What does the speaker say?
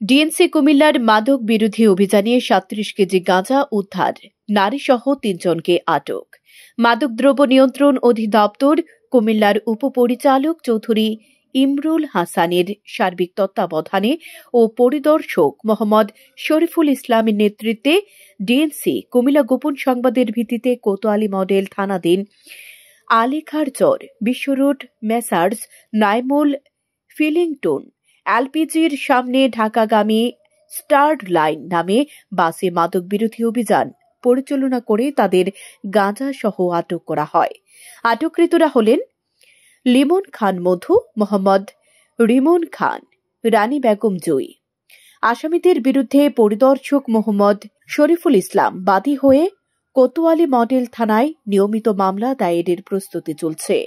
DNC কুমিল্লার মাদক বিরোধী অভিযানে ৩৭ কেজি গাঁজা উদ্ধার, নারীসহ ৩ জনকে আটক। মাদকদ্রব্য নিয়ন্ত্রণ অধিদপ্তর কুমিল্লার উপপরিচালক চৌধুরী ইমরুল হাসানের সার্বিক তত্ত্বাবধানে ও পরিদর্শক মোহাম্মদ শরীফুল ইসলামের নেতৃত্বে ডিএনসি কুমিল্লা গোপন সংবাদের ভিত্তিতে কোতোয়ালি মডেল থানাধীন আলীখারচর বিশ্বরোড মেসার্স নাইমুল ফিলিংটন এলপিজির সামনে ঢাকাগামী স্টার লাইন নামে বাসে মাদক বিরোধী অভিযান পরিচালনা করে তাদের গাঁজা সহ আটক করা হয়। আটককৃতরা হলেন লিমন খান মধু, মোহাম্মদ রিমন খান, রানী বেগম জয়ী। আসামিদের বিরুদ্ধে পরিদর্শক মোহাম্মদ শরীফুল ইসলাম বাদী হয়ে কোতোয়ালি মডেল থানায় নিয়মিত মামলা দায়েরের প্রস্তুতি চলছে।